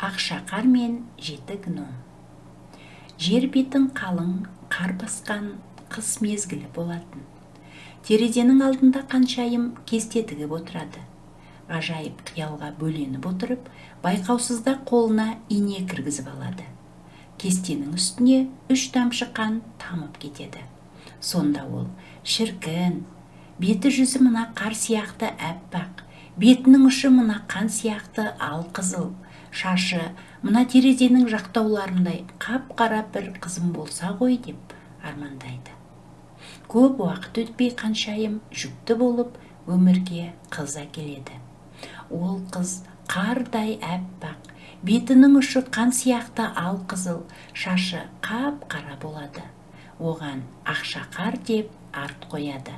Ақшақар мен жеті гном. Жер бетін қалың қар басқан қыс мезгілі болатын. Терезенің алдында қаншайым кесте тігіп отырады. Ғажайып қиялға бөленіп отырып, байқаусызда қолына ине кіргізіп алады. Кестенің үстіне 3 тамшы қан тамып кетеді. Сонда ол: шіркін, беті жүзі мына қар сияқты әппақ, бетінің ұшы мына қан сияқты алқызыл, шашы мына терезенің жақтауларындай қап-қара бір қызым болса ғой деп армандайды. Көп уақыт өтпей қаншайым жүкті болып өмірге қыз әкеледі. Ол қыз қардай әппақ, бетінің ұшы қан сияқты алқызыл, шашы қап-қара болады. Оған Ақшақар деп ат қояды.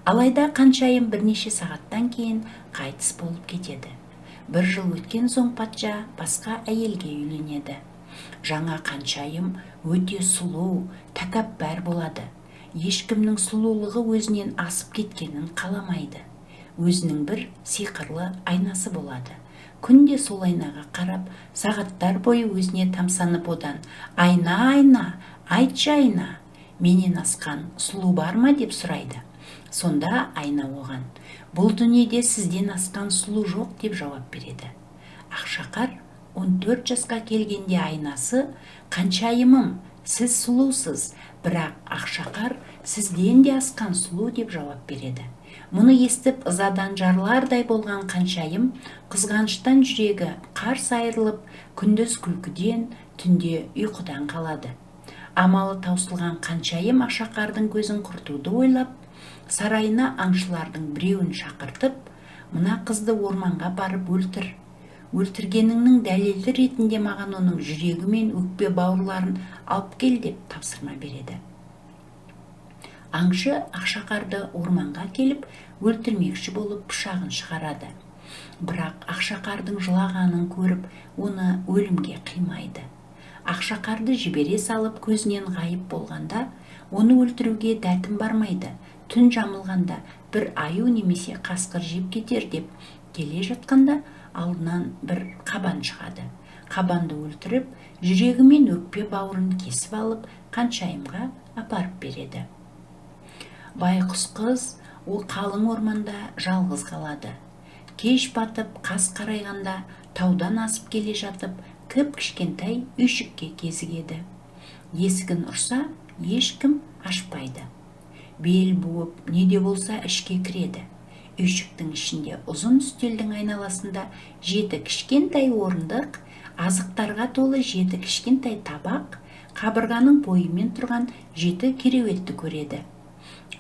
Алайда қаншайым бірнеше сағаттан кейін қайтыс болып кетеді. 1 жыл өткен соң патша басқа әйелге үйленеді. Жаңа қаншайым өте сұлу, тәкаппар болады. Ешкімнің сұлулығы өзінен асып кеткенін қаламайды. Өзінің бір сиқырлы айнасы болады. Күнде сол айнаға қарап, сағаттар бойы өзіне тамсанып одан: айна, айна, айтшы айна, менен асқан сұлу бар ма деп сұрайды. Сонда айна оған: бұл дүниеде сізден асқан сұлу жоқ деп жауап береді. Ақшақар 14 жасқа келгенде айнасы: қаншайымым, сіз сұлусыз, бірақ Ақшақар сізден де асқан сұлу деп жауап береді. Мұны естіп ызадан жарылардай болған қаншайым қызғаныштан жүрегі қарс айырылып, күндіз күлкіден, түнде ұйқыдан қалады. Амалы таусылған қаншайым Ақшақардың көзін құртуды ойлап, сарайына аңшылардың біреуін шақыртып: мына қызды орманға барып өлтір. Өлтіргеніңнің дәлелі ретінде маған оның жүрегі мен өкпе бауырларын алып кел деп тапсырма береді. Аңшы Ақшақарды орманға келіп, өлтірмекші болып пышағын шығарады. Бірақ Ақшақардың жылағанын көріп, оны өлімге қимайды. Ақшақарды жібере салып көзінен ғайып болғанда, оны өлтіруге дәтім бармайды. Түн жамылғанда бір аю немесе қасқыр жеп кетер деп келе жатқанда алдынан бір қабан шығады. Қабанды өлтіріп, жүрегі мен өкпе бауырын кесіп алып, қаншайымға апарып береді. Байқұс қыз ол қалың орманда жалғыз қалады. Кеш батып, қас қарайғанда таудан асып келе жатып, кіп-кішкентай үйшікке кезігеді. Есігін ұрса, ешкім ашпайды. Бел буып, не де болса ішке кіреді. Үйшіктің ішінде ұзын үстелдің айналасында 7 кішкентай орындық, азықтарға толы 7 кішкентай табақ, қабырғаның бойымен тұрған 7 кереуетті көреді.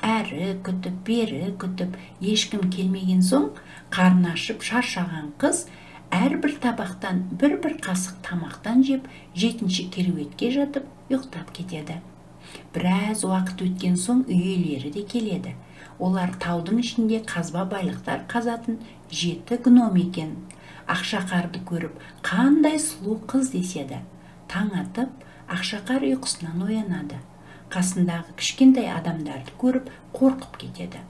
Әрі күтіп, бері күтіп, ешкім келмеген соң, қарны ашып шаршаған қыз әрбір табақтан бір қасық тамақтан жеп, 7-ші кереуетке жатып ұйықтап кетеді. Біраз уақыт өткен соң үй иелері де келеді. Олар таудың ішінде қазба байлықтар қазатын 7 гном екен. Ақшақарды көріп, қандай сұлу қыз деседі. Таң атып, Ақшақар ұйқысынан оянады. Қасындағы кішкентай адамдарды көріп қорқып кетеді.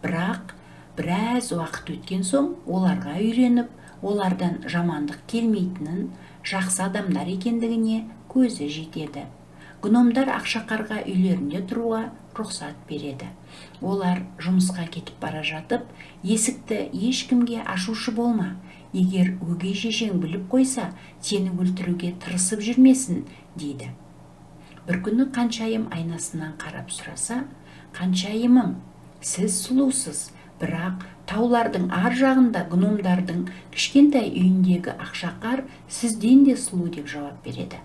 Бірақ біраз уақыт өткен соң оларға үйреніп, олардан жамандық келмейтінін, жақсы адамдар екендігіне көзі жетеді. Гномдар Ақшақарға үйлерінде тұруға рұқсат береді. Олар жұмысқа кетіп бара жатып, есікті ешкімге ашушы болма. Егер өгей шешең біліп қойса, сені өлтіруге тырысып жүрмесін, дейді. Бір күні қаншайым айнасынан қарап сұраса: қаншайымым, сіз сұлусыз, бірақ таулардың ар жағында гномдардың кішкентай үйіндегі Ақшақар сізден де сұлу деп жауап береді.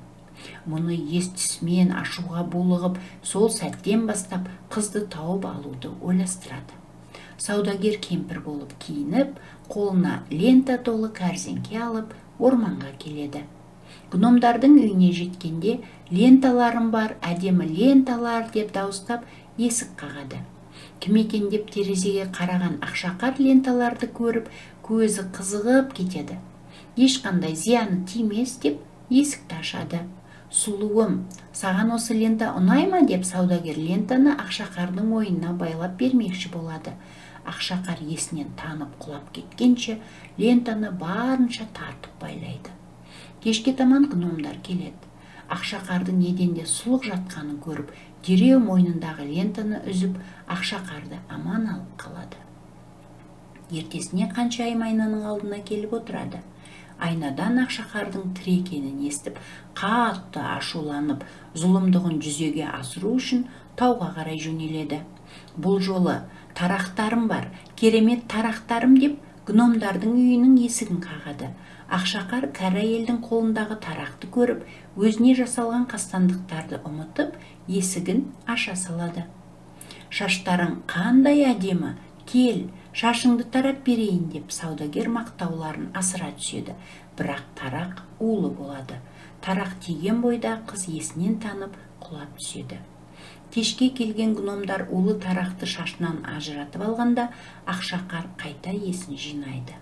Мұны естісімен ашуға булығып, сол сәттен бастап қызды тауып алуды ойластырады. Саудагер кемпір болып киініп, қолына лента толы кәрзеңке алып, орманға келеді. Гномдардың үйіне жеткенде: ленталарым бар, әдемі ленталар деп дауыстап есік қағады. Кім екен деп терезеге қараған Ақшақар ленталарды көріп, көзі қызығып кетеді. Ешқандай зияны тимес деп есікті ашады. Сұлуым, саған осы лента ұнай ма деп саудагер лентаны Ақшақардың мойнына байлап бермекші болады. Ақшақар есінен танып құлап кеткенше лентаны барынша тартып байлайды. Кешке таман гномдар келеді. Ақшақардың еденде сұлық жатқанын көріп, дереу мойнындағы лентаны үзіп, Ақшақарды аман алып қалады. Ертесіне Қаншайым айнаның алдына келіп отырады. Айнадан Ақшақардың тірі екенін естіп, қатты ашуланып, зұлымдығын жүзеге асыру үшін тауға қарай жөнеледі. Бұл жолы тарақтарым бар, керемет тарақтарым деп, гномдардың үйінің есігін қағады. Ақшақар кәрі әйелдің қолындағы тарақты көріп, өзіне жасалған қастандықтарды ұмытып, есігін аша салады. Шаштарың қандай әдемі, кел, шашыңды тарап берейін деп саудагер мақтауларын асыра түседі. Бірақ тарақ улы болады. Тарақ тиген бойда қыз есінен танып құлап түседі. Кешке келген гномдар улы тарақты шашынан ажыратып алғанда, Ақшақар қайта есін жинайды.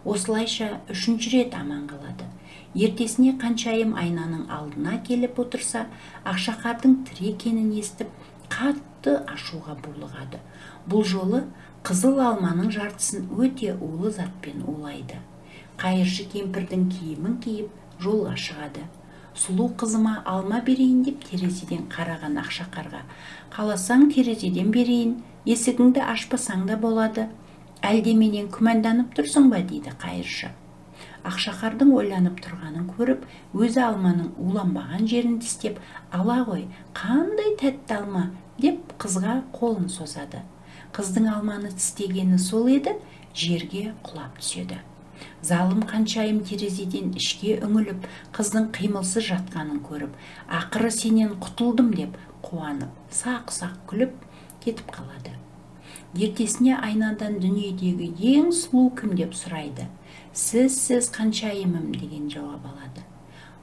Осылайша 3-ші рет аман қалады. Ертесіне Қаншайым айнаның алдына келіп отырса, Ақшақардың тірі екенін естіп, қатты ашуға булығады. Бұл жолы қызыл алманың жартысын өте улы затпен улайды. Қайыршы кемпірдің киімін киіп, жолға шығады. Сұлу қызыма алма берейін деп терезеден қараған Ақшақарға: қаласаң терезеден берейін, есігіңді ашпасаң да болады. Әлде менен күмәнданып тұрсың ба, дейді қайыршы. Ақшақардың ойланып тұрғанын көріп, өзі алманың уланбаған жерін тістеп, ала ғой, қандай тәтті алма, деп қызға қолын созады. Қыздың алманы тістегені сол еді, жерге құлап түседі. Залым Қаншайым терезеден ішке үңіліп, қыздың қимылсыз жатқанын көріп, ақыры сенен құтылдым деп қуанып, сақ-сақ күліп кетіп қалады. Ертесіне айнадан дүниедегі ең сұлу кім деп сұрайды. Сіз Қаншайымым деген жауап алады.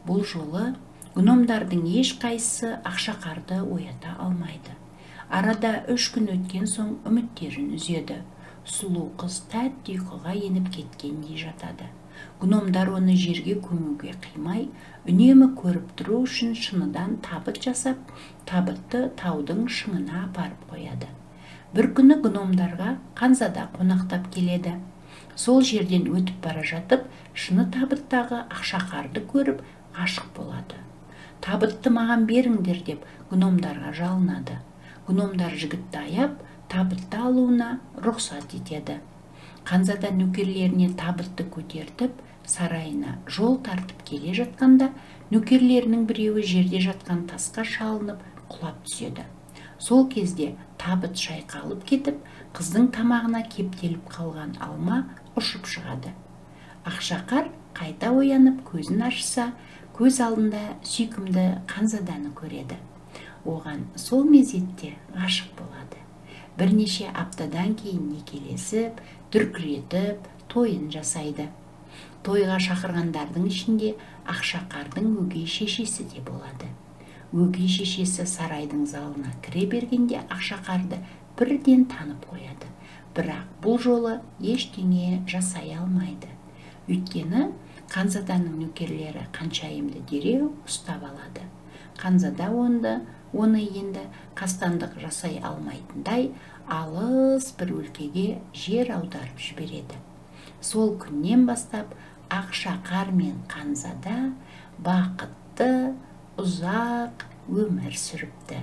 Бұл жолы гномдардың ешқайсысы Ақшақарды оята алмайды. Арада 3 күн өткен соң үміттерін үзеді. Сұлу қыз тәтті ұйқыға еніп кеткендей жатады. Гномдар оны жерге көмуге қимай, үнемі көріп тұру үшін шыныдан табыт жасап, табытты таудың шыңына апарып қояды. Бір күні гномдарға Қанзада қонақтап келеді. Сол жерден өтіп бара жатып, шыны табыттағы Ақшақарды көріп, ғашық болады. Табытты маған беріңдер деп гномдарға жалынады. Гномдар жігітті аяп, табытты алуына рұқсат етеді. Қанзада нөкерлеріне табытты көтертіп, сарайына жол тартып келе жатқанда, нөкерлерінің біреуі жерде жатқан тасқа шалынып, құлап түседі. Сол кезде табыт шайқалып кетіп, қыздың тамағына кептеліп қалған алма ұшып шығады. Ақшақар қайта оянып көзін ашса, көз алдында сүйкімді Қанзаданы көреді. Оған сол мезетте ғашық болады. Бірнеше аптадан кейін некелесіп, дүркіретіп, тойын жасайды. Тойға шақырғандардың ішінде Ақшақардың өгей шешесі де болады. Өгей шешесі сарайдың залына кіре бергенде Ақшақарды бірден танып қояды. Бірақ бұл жолы ештеңе жасай алмайды. Өйткені Қанзаданың нөкерлері Қаншайымды дереу ұстап алады. Қанзада оны енді қастандық жасай алмайтындай алыс бір өлкеге жер аударып жібереді. Сол күннен бастап Ақшақар мен Қанзада бақытты, ұзақ өмір сүріпті.